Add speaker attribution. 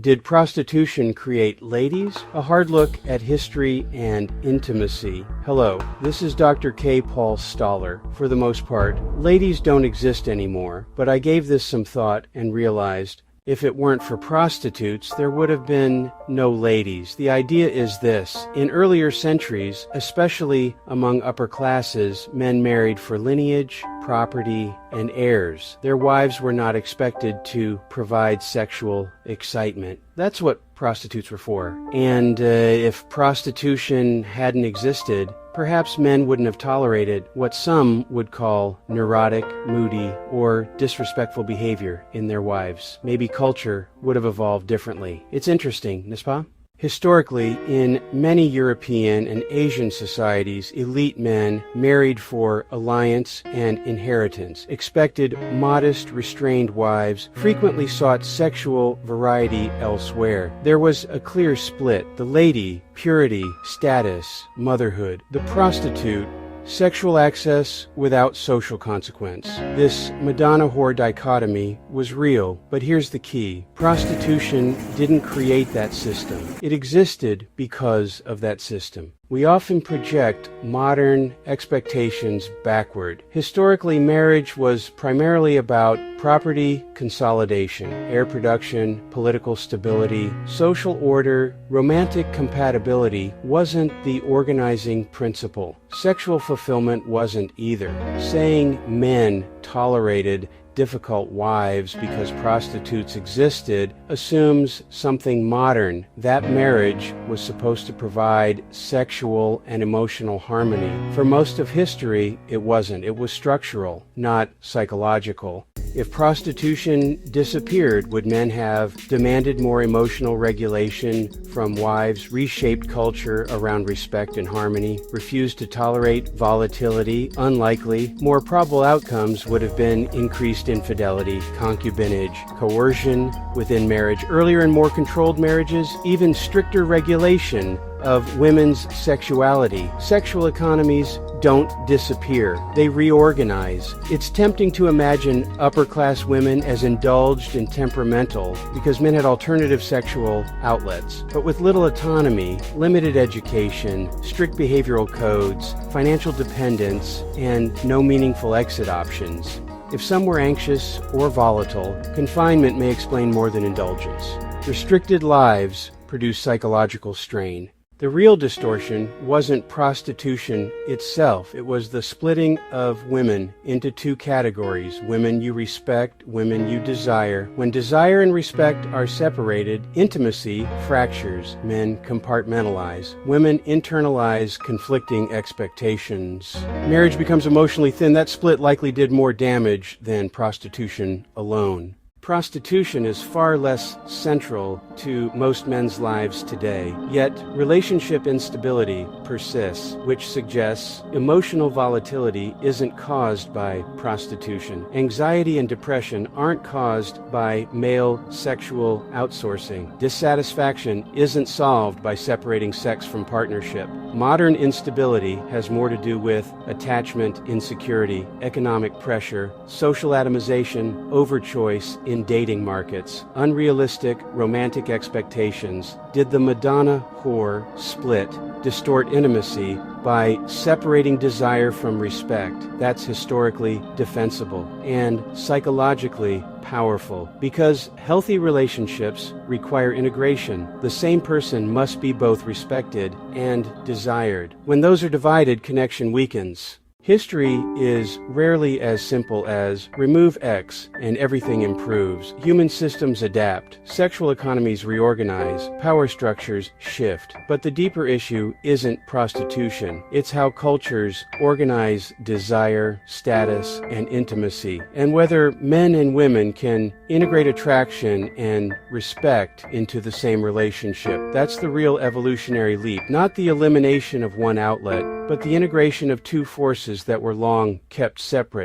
Speaker 1: Did prostitution create ladies? A hard look at history and intimacy. Hello, this is Dr. K. Paul Stoller. For the most part, ladies don't exist anymore, but I gave this some thought and realized if it weren't for prostitutes, there would have been no ladies. The idea is this. In earlier centuries, especially among upper classes, men married for lineage, property, and heirs. Their wives were not expected to provide sexual excitement. That's what prostitutes were for. And if prostitution hadn't existed, perhaps men wouldn't have tolerated what some would call neurotic, moody, or disrespectful behavior in their wives. Maybe culture would have evolved differently. It's interesting, n'est-ce pas? Historically, in many European and Asian societies, elite men married for alliance and inheritance, expected modest, restrained wives, frequently sought sexual variety elsewhere. There was a clear split. The lady, purity, status, motherhood. The prostitute, sexual access without social consequence. This Madonna whore dichotomy was real, but here's the key. Prostitution didn't create that system. It existed because of that system. We often project modern expectations backward. Historically, marriage was primarily about property consolidation, heir production, political stability, social order. Romantic compatibility wasn't the organizing principle. Sexual fulfillment wasn't either. Saying men tolerated difficult wives because prostitutes existed assumes something modern. That marriage was supposed to provide sexual and emotional harmony. For most of history, it wasn't. It was structural, not psychological. If prostitution disappeared, would men have demanded more emotional regulation from wives, reshaped culture around respect and harmony, refused to tolerate volatility? Unlikely. More probable outcomes would have been increased infidelity, concubinage, coercion within marriage, earlier and more controlled marriages, even stricter regulation of women's sexuality. Sexual economies don't disappear. They reorganize. It's tempting to imagine upper-class women as indulged and temperamental because men had alternative sexual outlets. But with little autonomy, limited education, strict behavioral codes, financial dependence, and no meaningful exit options. If some were anxious or volatile, confinement may explain more than indulgence. Restricted lives produce psychological strain. The real distortion wasn't prostitution itself. It was the splitting of women into two categories: women you respect, women you desire. When desire and respect are separated, intimacy fractures. Men compartmentalize. Women internalize conflicting expectations. Marriage becomes emotionally thin. That split likely did more damage than prostitution alone. Prostitution is far less central to most men's lives today, yet relationship instability persists, which suggests emotional volatility isn't caused by prostitution. Anxiety and depression aren't caused by male sexual outsourcing. Dissatisfaction isn't solved by separating sex from partnership. Modern instability has more to do with attachment insecurity, economic pressure, social atomization, overchoice in dating markets, unrealistic romantic expectations. Did the Madonna whore split distort intimacy by separating desire from respect? That's historically defensible and psychologically powerful because healthy relationships require integration. The same person must be both respected and desired. When those are divided, connection weakens. History is rarely as simple as remove X and everything improves. Human systems adapt, sexual economies reorganize, power structures shift. But the deeper issue isn't prostitution. It's how cultures organize desire, status, and intimacy, and whether men and women can integrate attraction and respect into the same relationship. That's the real evolutionary leap, not the elimination of one outlet, but the integration of two forces that were long kept separate.